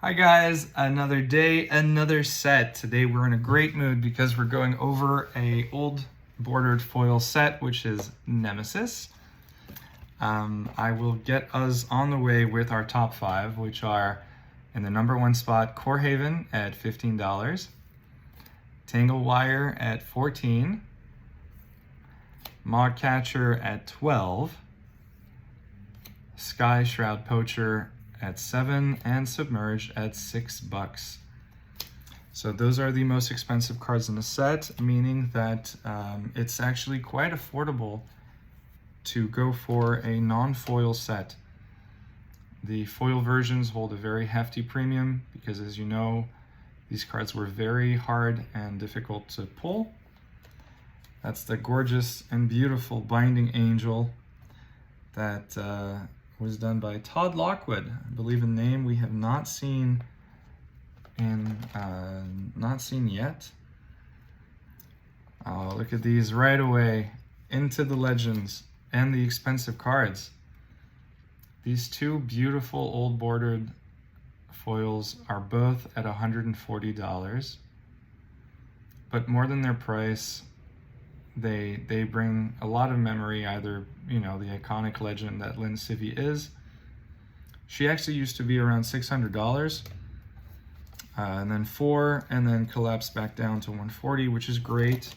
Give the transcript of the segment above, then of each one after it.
Hi guys, another day, another set. Today we're in a great mood because we're going over a old bordered foil set, which is Nemesis. I will get us on the way with our top five, which are in the number one spot, Corehaven at $15, Tangle Wire at $14, Catcher at $12, Sky Shroud Poacher at $7, and Submerge at $6. So those are the most expensive cards in the set, meaning that it's actually quite affordable to go for a non-foil set. The foil versions hold a very hefty premium because, as you know, these cards were very hard and difficult to pull. That's the gorgeous and beautiful Binding Angel that was done by Todd Lockwood. I believe a name we have not seen yet. Oh, look at these right away. Into the legends and the expensive cards. These two beautiful old bordered foils are both at $140, but more than their price, they bring a lot of memory, either, the iconic legend that Lynn Sivvy is. She actually used to be around $600, and then and then collapsed back down to $140, which is great,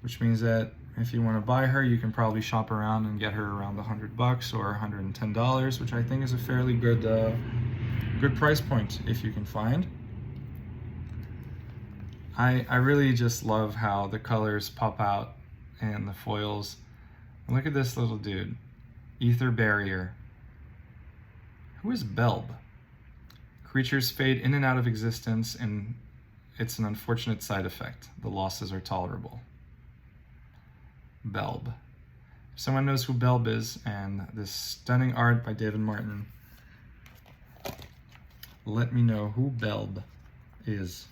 which means that if you want to buy her, you can probably shop around and get her around $100 or $110, which I think is a fairly good price point if you can find. I really just love how the colors pop out and the foils. Look at this little dude, Ether Barrier. Who is Belb? Creatures fade in and out of existence, and it's an unfortunate side effect. The losses are tolerable. Belb. If someone knows who Belb is, and this stunning art by David Martin, let me know who Belb is.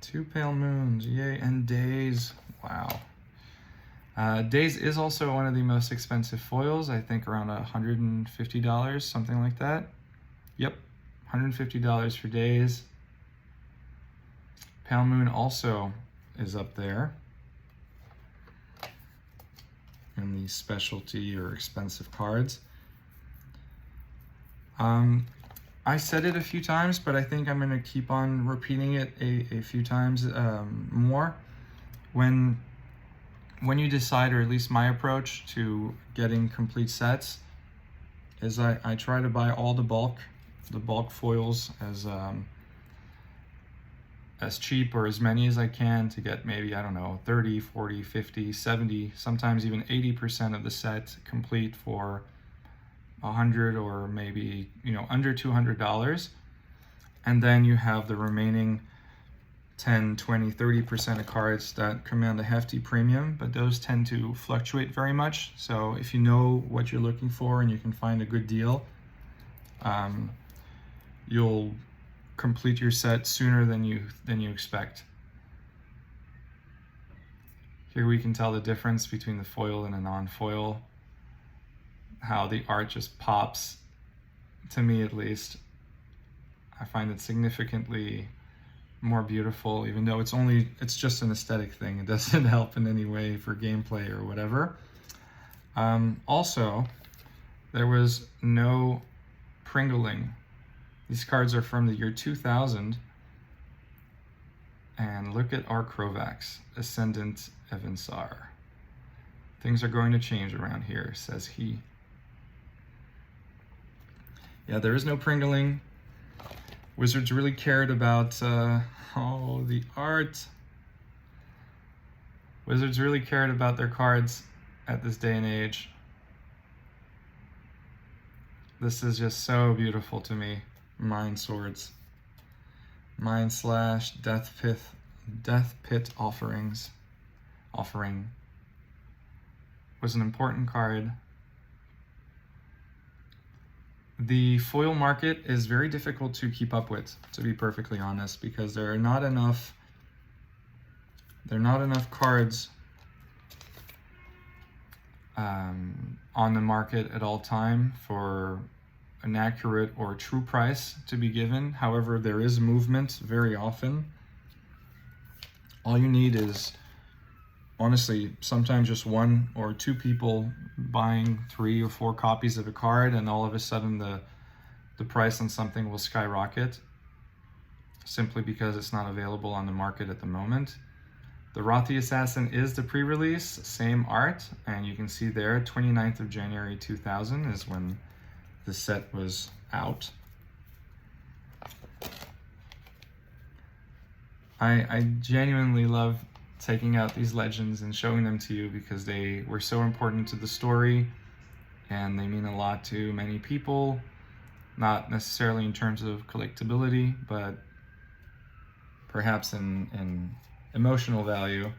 Two Pale Moons, yay, and Days. Wow. Days is also one of the most expensive foils, I think around $150, something like that. Yep, $150 for Days. Pale Moon also is up there in the specialty or expensive cards. I said it a few times, but I think I'm going to keep on repeating it a few times more. When you decide, or at least my approach to getting complete sets, is I try to buy all the bulk foils as cheap or as many as I can to get maybe, 30, 40, 50, 70, sometimes even 80% of the set complete for $100 or maybe, under $200. And then you have the remaining 10, 20, 30% of cards that command a hefty premium, but those tend to fluctuate very much. So if you know what you're looking for and you can find a good deal, you'll complete your set sooner than you expect. Here we can tell the difference between the foil and a non-foil, how the art just pops, to me at least. I find it significantly more beautiful, even though it's just an aesthetic thing. It doesn't help in any way for gameplay or whatever. Also, there was no pringling. These cards are from the year 2000. And look at our Krovax, Ascendant Evansar. Things are going to change around here, says he. Yeah, there is no pringling. Wizards really cared about, the art. Wizards really cared about their cards at this day and age. This is just so beautiful to me. Mind Swords. Mind Slash, Death Pit Offering was an important card. The foil market is very difficult to keep up with, to be perfectly honest, because there are not enough cards on the market at all time for an accurate or true price to be given. However, there is movement very often. All you need is, honestly, sometimes just one or two people buying 3 or 4 copies of a card, and all of a sudden the price on something will skyrocket simply because it's not available on the market at the moment. The Rothi Assassin is the pre-release, same art, and you can see there 29th of January 2000 is when the set was out. I genuinely love taking out these legends and showing them to you because they were so important to the story and they mean a lot to many people, not necessarily in terms of collectability, but perhaps in emotional value.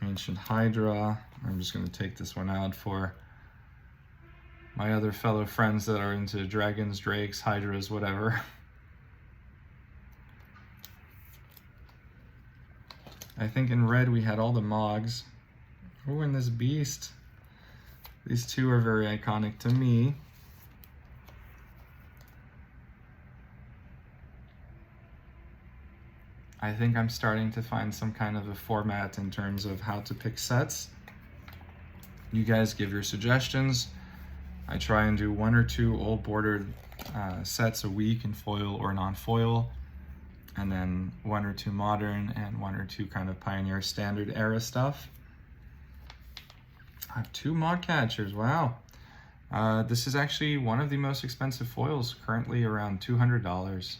Ancient Hydra. I'm just going to take this one out for my other fellow friends that are into dragons, drakes, hydras, whatever. I think in red we had all the Mogs. Oh, and this beast. These two are very iconic to me. I think I'm starting to find some kind of a format in terms of how to pick sets. You guys give your suggestions. I try and do 1 or 2 old bordered sets a week in foil or non-foil, and then 1 or 2 modern and 1 or 2 kind of Pioneer Standard era stuff. I have 2 mod catchers, wow. This is actually one of the most expensive foils, currently around $200.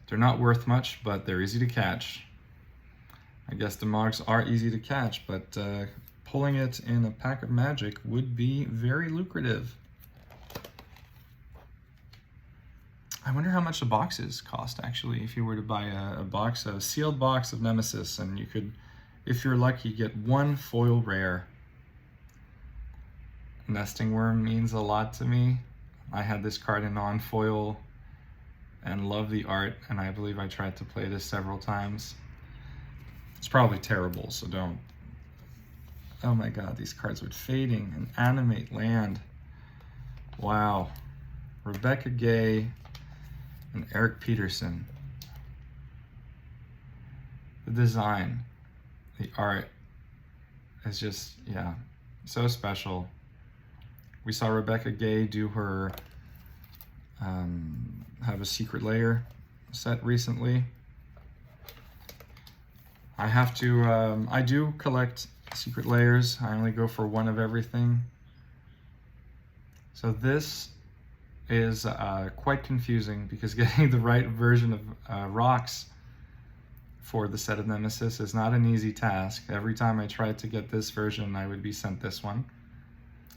They're not worth much, but they're easy to catch. I guess the Mogs are easy to catch, but pulling it in a pack of Magic would be very lucrative. I wonder how much the boxes cost, actually, if you were to buy a sealed box of Nemesis, and you could, if you're lucky, get 1 foil rare. Nesting Worm means a lot to me. I had this card in non-foil and love the art, and I believe I tried to play this several times. It's probably terrible, so don't. Oh my god, these cards with fading and animate land. Wow. Rebecca Gay and Eric Peterson. The design, the art is just, yeah, so special. We saw Rebecca Gay do her have a Secret Lair set recently. I have to, I do collect Secret Lairs. I only go for 1 of everything. So this is quite confusing because getting the right version of rocks for the set of Nemesis is not an easy task. Every time I tried to get this version, I would be sent this one.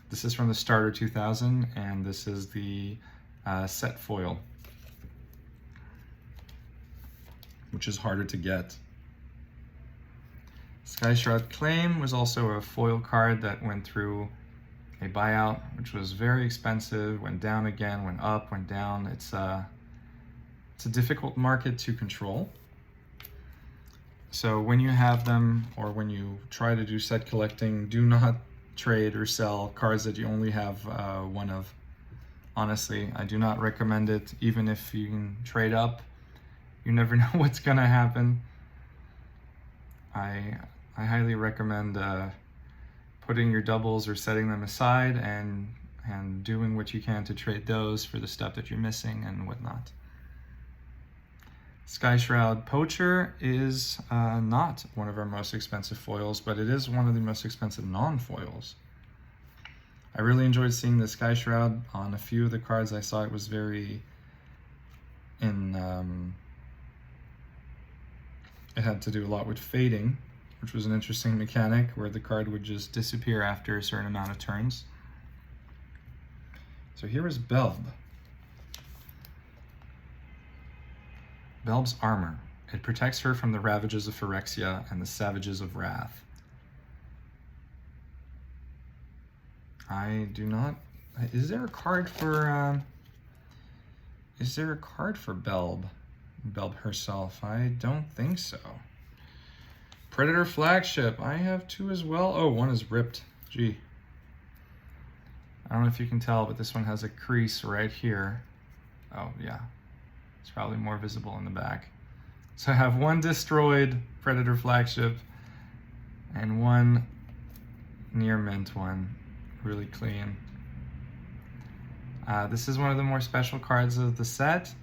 This is from the Starter 2000, and this is the set foil, which is harder to get. Sky Shroud Claim was also a foil card that went through a buyout, which was very expensive, went down again, went up, went down. It's a difficult market to control. So when you have them, or when you try to do set collecting, do not trade or sell cards that you only have 1 of. Honestly, I do not recommend it, even if you can trade up. You never know what's gonna happen. I highly recommend putting your doubles or setting them aside and doing what you can to trade those for the stuff that you're missing and whatnot. Sky Shroud Poacher is not one of our most expensive foils, but it is one of the most expensive non-foils. I really enjoyed seeing the Sky Shroud on a few of the cards I saw. It was very it had to do a lot with fading, which was an interesting mechanic where the card would just disappear after a certain amount of turns. So here is Belb. Belb's armor. It protects her from the ravages of Phyrexia and the savages of Wrath. I do not... Is there a card for... Is there a card for Belb? Belb herself? I don't think so. Predator Flagship. I have 2 as well. Oh, 1 is ripped. Gee. I don't know if you can tell, but this one has a crease right here. Oh yeah, it's probably more visible in the back. So I have one destroyed Predator flagship and one near mint one, really clean. This is one of the more special cards of the set.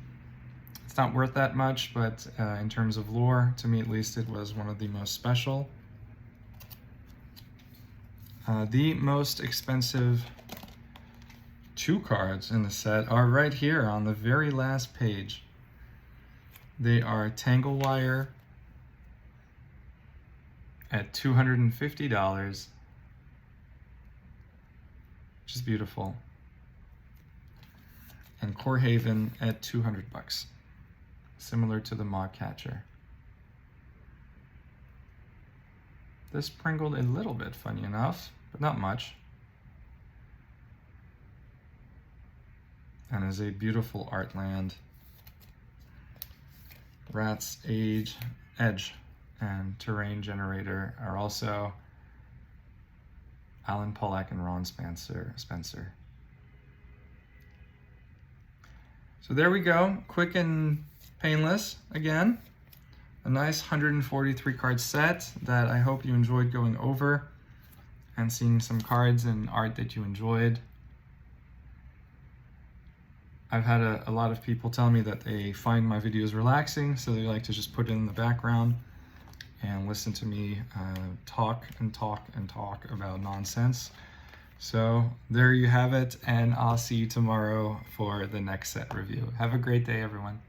It's not worth that much, but in terms of lore, to me at least, it was one of the most special. The most expensive 2 cards in the set are right here on the very last page. They are Tangle Wire at $250, which is beautiful, and Core Haven at $200, similar to the Maw Catcher. This pringled a little bit, funny enough, but not much. And is a beautiful Artland. Rat's Edge and Terrain Generator are also Alan Pollack and Ron Spencer. So there we go, quick and painless again. A nice 143 card set that I hope you enjoyed going over and seeing some cards and art that you enjoyed. I've had a lot of people tell me that they find my videos relaxing, so they like to just put it in the background and listen to me talk about nonsense. So there you have it, and I'll see you tomorrow for the next set review. Have a great day, everyone.